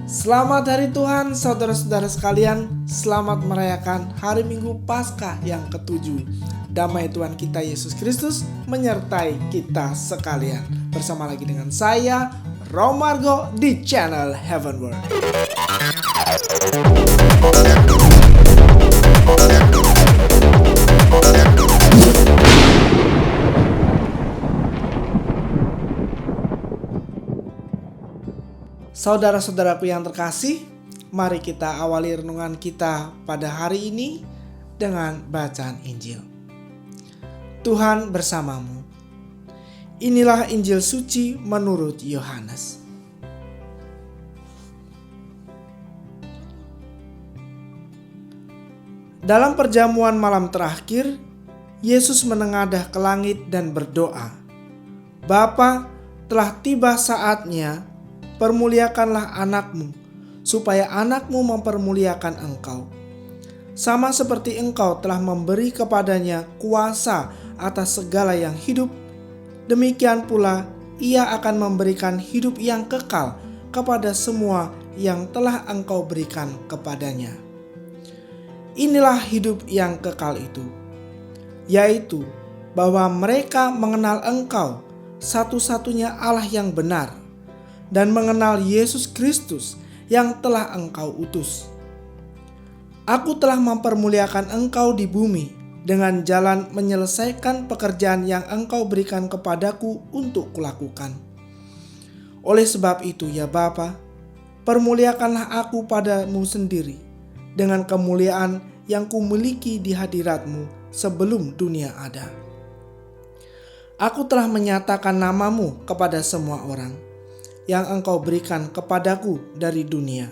Selamat Hari Tuhan saudara-saudara sekalian. Selamat merayakan Hari Minggu Paskah yang ke-7. Damai Tuhan kita Yesus Kristus menyertai kita sekalian. Bersama lagi dengan saya Romargo di channel Heavenward. Saudara-saudaraku yang terkasih, mari kita awali renungan kita pada hari ini dengan bacaan Injil. Tuhan bersamamu. Inilah Injil suci menurut Yohanes. Dalam perjamuan malam terakhir, Yesus menengadah ke langit dan berdoa, "Bapa, telah tiba saatnya. Permuliakanlah anakmu, supaya anakmu mempermuliakan engkau. Sama seperti engkau telah memberi kepadanya kuasa atas segala yang hidup, demikian pula ia akan memberikan hidup yang kekal kepada semua yang telah engkau berikan kepadanya. Inilah hidup yang kekal itu, yaitu bahwa mereka mengenal engkau, satu-satunya Allah yang benar, dan mengenal Yesus Kristus yang telah engkau utus. Aku telah mempermuliakan engkau di bumi dengan jalan menyelesaikan pekerjaan yang engkau berikan kepadaku untuk kulakukan. Oleh sebab itu ya Bapa, permuliakanlah aku padamu sendiri dengan kemuliaan yang kumiliki di hadiratmu sebelum dunia ada. Aku telah menyatakan namamu kepada semua orang yang engkau berikan kepadaku dari dunia.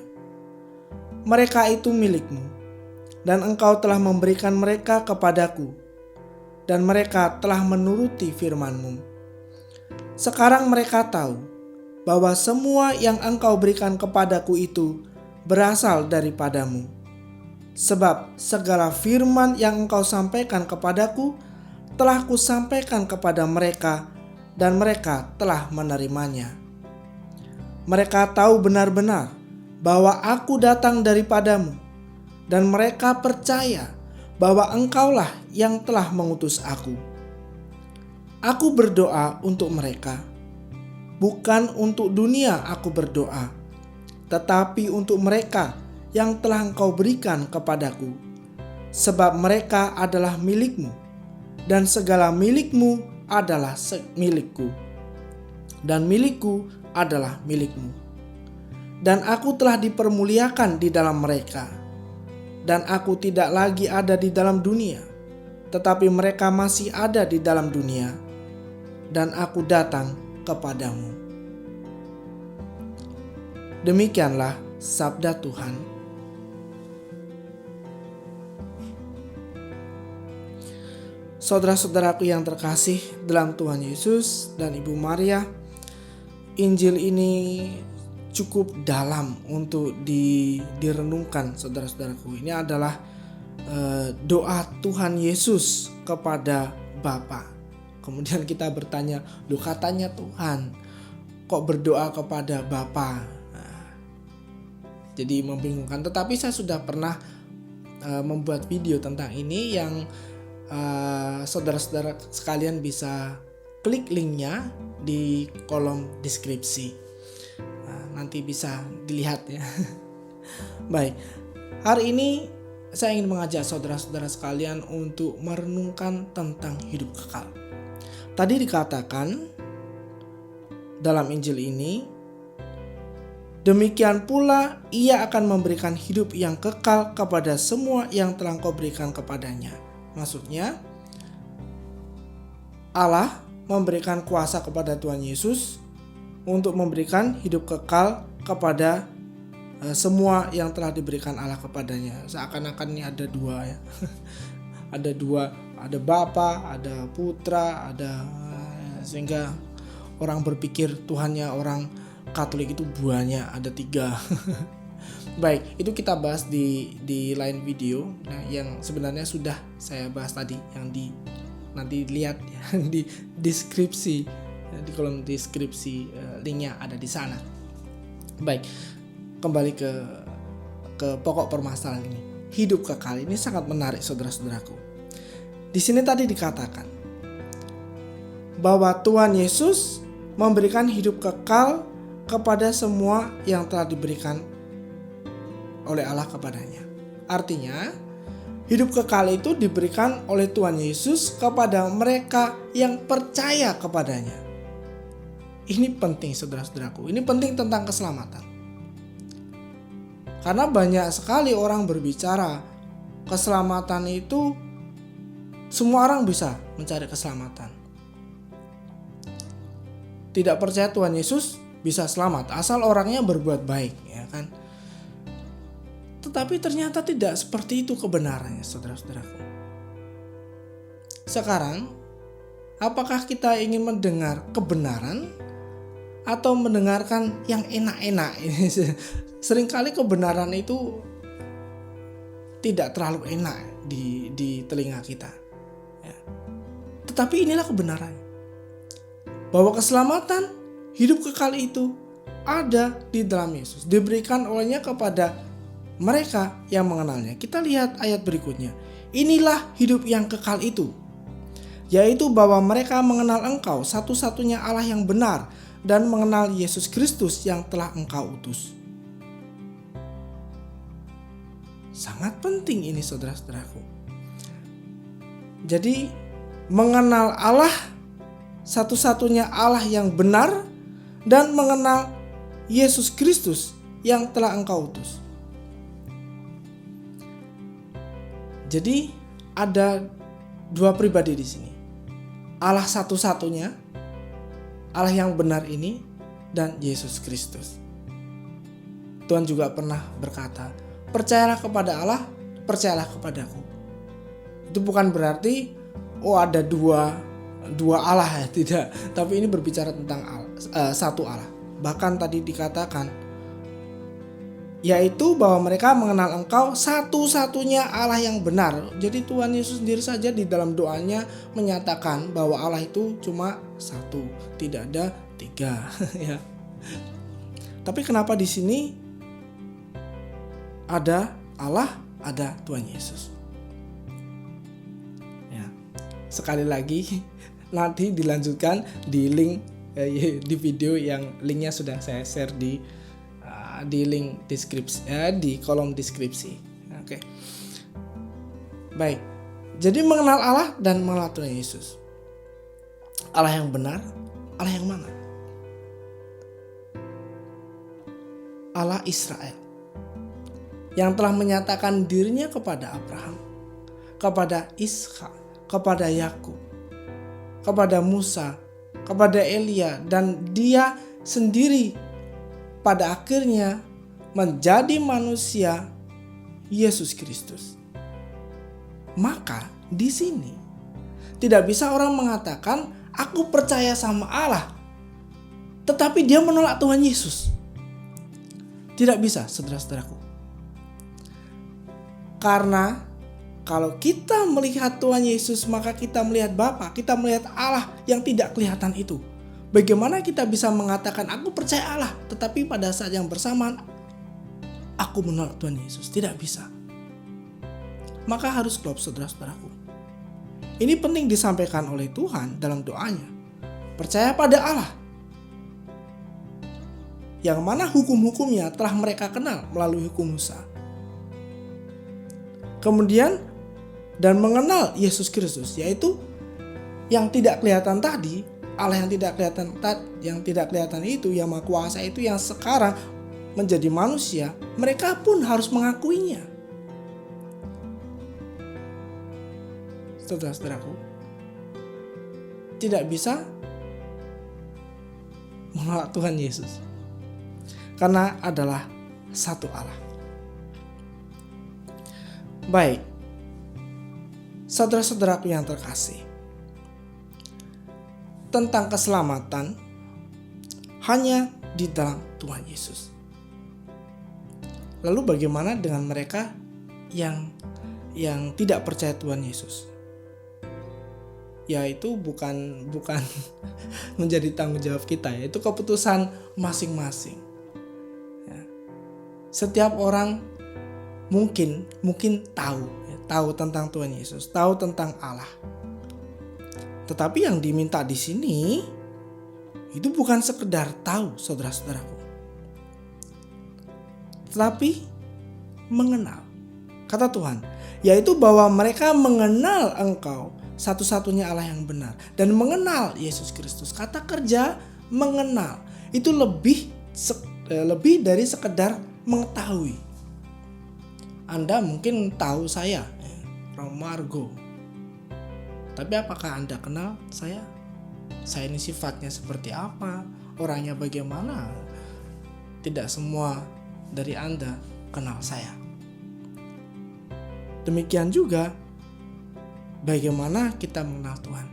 Mereka itu milikmu, dan engkau telah memberikan mereka kepadaku, dan mereka telah menuruti firman-Mu. Sekarang mereka tahu bahwa semua yang engkau berikan kepadaku itu berasal daripadamu, sebab segala firman yang engkau sampaikan kepadaku telah kusampaikan kepada mereka, dan mereka telah menerimanya. Mereka tahu benar-benar bahwa aku datang daripadamu, dan mereka percaya bahwa engkaulah yang telah mengutus aku. Aku berdoa untuk mereka, bukan untuk dunia aku berdoa, tetapi untuk mereka yang telah engkau berikan kepadaku, sebab mereka adalah milikmu, dan segala milikmu adalah milikku, dan milikku adalah milikmu. Dan aku telah dipermuliakan di dalam mereka, dan aku tidak lagi ada di dalam dunia, tetapi mereka masih ada di dalam dunia, dan aku datang kepadamu." Demikianlah sabda Tuhan. Saudara-saudaraku yang terkasih dalam Tuhan Yesus dan Ibu Maria, Injil ini cukup dalam untuk direnungkan, saudara-saudaraku. Ini adalah doa Tuhan Yesus kepada Bapa. Kemudian kita bertanya, loh katanya Tuhan kok berdoa kepada Bapa? Jadi membingungkan. Tetapi saya sudah pernah membuat video tentang ini yang saudara-saudara sekalian bisa klik linknya di kolom deskripsi. Nanti bisa dilihat ya. Baik, hari ini saya ingin mengajak saudara-saudara sekalian untuk merenungkan tentang hidup kekal. Tadi dikatakan dalam Injil ini, demikian pula ia akan memberikan hidup yang kekal kepada semua yang telah Engkau berikan kepadanya. Maksudnya Allah memberikan kuasa kepada Tuhan Yesus untuk memberikan hidup kekal kepada semua yang telah diberikan Allah kepadanya. Seakan-akan ini ada dua ya. Ada dua, ada Bapa, ada Putra, ada sehingga orang berpikir Tuhannya orang Katolik itu buahnya ada 3. Baik, itu kita bahas di lain video. Nah, yang sebenarnya sudah saya bahas tadi, yang nanti lihat ya, di deskripsi, di kolom deskripsi, linknya ada di sana. Baik, kembali ke pokok permasalahan ini. Hidup kekal ini sangat menarik, saudara-saudaraku. Di sini tadi dikatakan bahwa Tuhan Yesus memberikan hidup kekal kepada semua yang telah diberikan oleh Allah kepadanya. Artinya, hidup kekal itu diberikan oleh Tuhan Yesus kepada mereka yang percaya kepadanya. Ini penting, saudara-saudaraku. Ini penting tentang keselamatan. Karena banyak sekali orang berbicara keselamatan itu, semua orang bisa mencari keselamatan. Tidak percaya Tuhan Yesus bisa selamat asal orangnya berbuat baik, ya kan? Tetapi ternyata tidak seperti itu kebenarannya, saudara-saudaraku. Sekarang, apakah kita ingin mendengar kebenaran atau mendengarkan yang enak-enak? Seringkali kebenaran itu tidak terlalu enak di telinga kita, ya. Tetapi inilah kebenaran, bahwa keselamatan, hidup kekal itu ada di dalam Yesus, diberikan olehnya kepada mereka yang mengenalnya. Kita lihat ayat berikutnya. Inilah hidup yang kekal itu, yaitu bahwa mereka mengenal Engkau satu-satunya Allah yang benar, dan mengenal Yesus Kristus yang telah Engkau utus. Sangat penting ini, saudara-saudaraku. Jadi mengenal Allah, satu-satunya Allah yang benar, dan mengenal Yesus Kristus yang telah Engkau utus. Jadi ada dua pribadi di sini. Allah satu-satunya, Allah yang benar ini, dan Yesus Kristus. Tuhan juga pernah berkata, percayalah kepada Allah, percayalah kepadaku. Itu bukan berarti ada dua Allah, ya, tidak. Tapi ini berbicara tentang satu Allah. Bahkan tadi dikatakan, yaitu bahwa mereka mengenal Engkau satu-satunya Allah yang benar. Jadi Tuhan Yesus sendiri saja di dalam doanya menyatakan bahwa Allah itu cuma satu, tidak ada tiga. Ya. Tapi kenapa di sini ada Allah, ada Tuhan Yesus? Ya. Sekali lagi nanti dilanjutkan di link di video yang linknya sudah saya share di link deskripsi, di kolom deskripsi. Oke. Baik. Jadi mengenal Allah dan mengenal Tuhan Yesus. Allah yang benar, Allah yang mana? Allah Israel, yang telah menyatakan dirinya kepada Abraham, kepada Ishak, kepada Yakub, kepada Musa, kepada Elia, dan dia sendiri pada akhirnya menjadi manusia, Yesus Kristus. Maka di sini tidak bisa orang mengatakan aku percaya sama Allah, tetapi dia menolak Tuhan Yesus. Tidak bisa, saudara-saudaraku. Karena kalau kita melihat Tuhan Yesus, maka kita melihat Bapa, kita melihat Allah yang tidak kelihatan itu. Bagaimana kita bisa mengatakan aku percaya Allah, tetapi pada saat yang bersamaan aku menolak Tuhan Yesus? Tidak bisa. Maka harus klop, saudara-saudaraku. Ini penting disampaikan oleh Tuhan dalam doanya. Percaya pada Allah, yang mana hukum-hukumnya telah mereka kenal melalui hukum Musa. Kemudian dan mengenal Yesus Kristus, yaitu yang tidak kelihatan tadi, Allah yang tidak kelihatan itu, yang Maha Kuasa itu, yang sekarang menjadi manusia, mereka pun harus mengakuinya. Saudara-saudaraku, tidak bisa menolak Tuhan Yesus, karena adalah satu Allah. Baik, saudara-saudaraku yang terkasih, tentang keselamatan hanya di dalam Tuhan Yesus. Lalu bagaimana dengan mereka yang tidak percaya Tuhan Yesus? Yaitu bukan menjadi tanggung jawab kita, yaitu keputusan masing-masing. Ya. Setiap orang mungkin tahu tentang Tuhan Yesus, tahu tentang Allah. Tetapi yang diminta di sini itu bukan sekedar tahu, saudara-saudaraku, tetapi mengenal. Kata Tuhan, yaitu bahwa mereka mengenal Engkau satu-satunya Allah yang benar dan mengenal Yesus Kristus. Kata kerja mengenal itu lebih dari sekedar mengetahui. Anda mungkin tahu saya, Romargo. Tapi apakah Anda kenal saya? Saya ini sifatnya seperti apa? Orangnya bagaimana? Tidak semua dari Anda kenal saya. Demikian juga bagaimana kita mengenal Tuhan.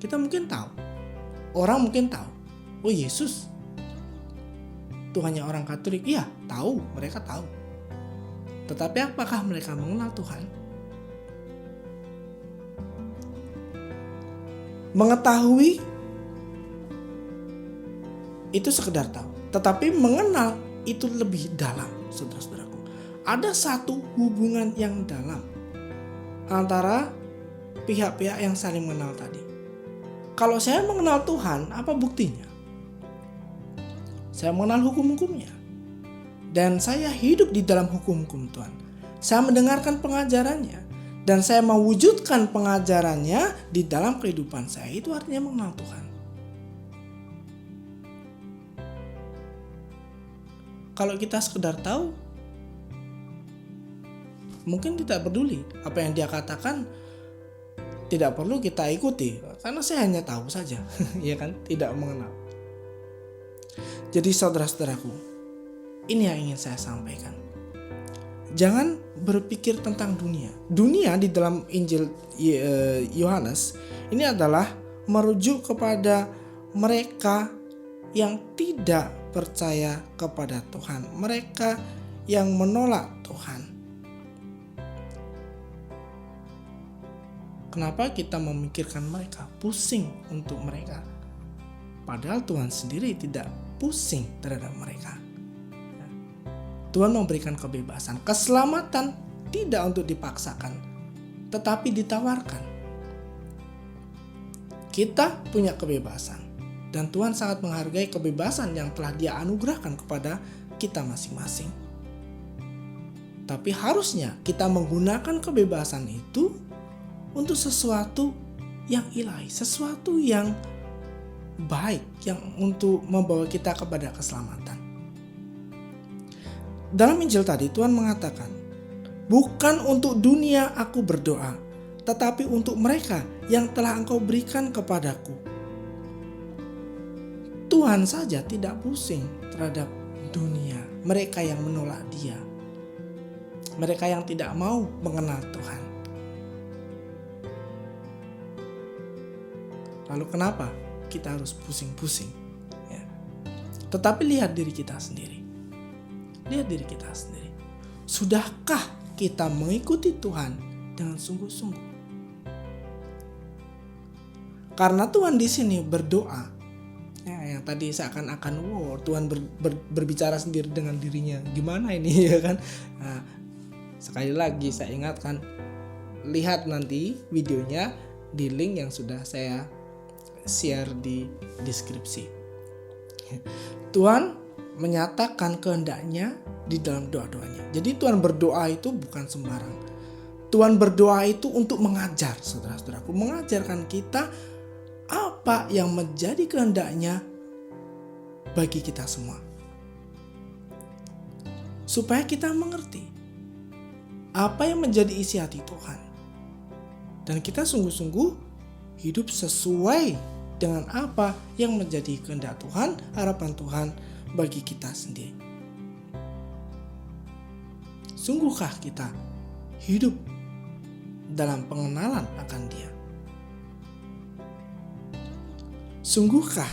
Kita mungkin tahu. Orang mungkin tahu. Oh, Yesus Tuhannya orang Katolik. Iya, tahu, mereka tahu. Tetapi apakah mereka mengenal Tuhan? Mengetahui itu sekedar tahu, tetapi mengenal itu lebih dalam, saudara-saudaraku. Ada satu hubungan yang dalam antara pihak-pihak yang saling mengenal tadi. Kalau saya mengenal Tuhan, apa buktinya? Saya mengenal hukum-hukumnya. Dan saya hidup di dalam hukum-hukum Tuhan. Saya mendengarkan pengajarannya. Dan saya mewujudkan pengajarannya di dalam kehidupan saya. Itu artinya mengenal Tuhan. Kalau kita sekedar tahu, mungkin tidak peduli apa yang dia katakan, tidak perlu kita ikuti. Karena saya hanya tahu saja, ya kan? Tidak mengenal. Jadi saudara-saudaraku, ini yang ingin saya sampaikan. Jangan berpikir tentang dunia. Dunia di dalam Injil Yohanes ini adalah merujuk kepada mereka yang tidak percaya kepada Tuhan, mereka yang menolak Tuhan. Kenapa kita memikirkan mereka, pusing untuk mereka? Padahal Tuhan sendiri tidak pusing terhadap mereka. Tuhan memberikan kebebasan, keselamatan tidak untuk dipaksakan, tetapi ditawarkan. Kita punya kebebasan dan Tuhan sangat menghargai kebebasan yang telah Dia anugerahkan kepada kita masing-masing. Tapi harusnya kita menggunakan kebebasan itu untuk sesuatu yang ilahi, sesuatu yang baik, yang untuk membawa kita kepada keselamatan. Dalam Injil tadi Tuhan mengatakan, bukan untuk dunia aku berdoa, tetapi untuk mereka yang telah Engkau berikan kepadaku. Tuhan saja tidak pusing terhadap dunia, mereka yang menolak Dia, mereka yang tidak mau mengenal Tuhan. Lalu kenapa kita harus pusing-pusing? Ya. Tetapi lihat diri kita sendiri. Lihat diri kita sendiri. Sudahkah kita mengikuti Tuhan dengan sungguh-sungguh? Karena Tuhan di sini berdoa. Ya, yang tadi seakan-akan Tuhan berbicara sendiri dengan dirinya. Gimana ini ya kan? Nah, sekali lagi saya ingatkan, lihat nanti videonya di link yang sudah saya share di deskripsi. Tuhan menyatakan kehendaknya di dalam doa-doanya. Jadi Tuhan berdoa itu bukan sembarang. Tuhan berdoa itu untuk mengajar, saudara-saudaraku, mengajarkan kita apa yang menjadi kehendaknya bagi kita semua. Supaya kita mengerti apa yang menjadi isi hati Tuhan. Dan kita sungguh-sungguh hidup sesuai dengan apa yang menjadi kehendak Tuhan, harapan Tuhan bagi kita sendiri. Sungguhkah kita hidup dalam pengenalan akan Dia? Sungguhkah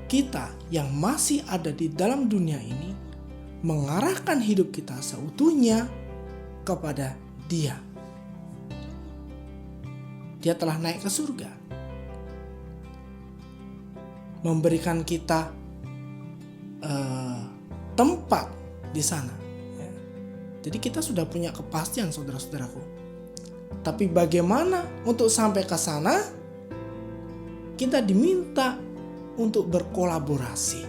kita yang masih ada di dalam dunia ini mengarahkan hidup kita seutuhnya kepada Dia? Dia telah naik ke surga, memberikan kita tempat di sana. Ya. Jadi kita sudah punya kepastian, saudara-saudaraku. Tapi bagaimana untuk sampai ke sana? Kita diminta untuk berkolaborasi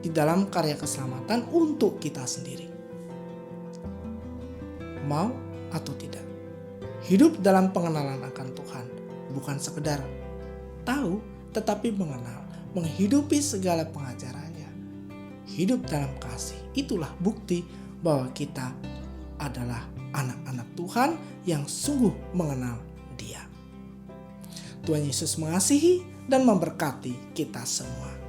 di dalam karya keselamatan untuk kita sendiri. Mau atau tidak? Hidup dalam pengenalan akan Tuhan bukan sekedar tahu, tetapi mengenal, menghidupi segala pengajarannya. Hidup dalam kasih, itulah bukti bahwa kita adalah anak-anak Tuhan yang sungguh mengenal Dia. Tuhan Yesus mengasihi dan memberkati kita semua.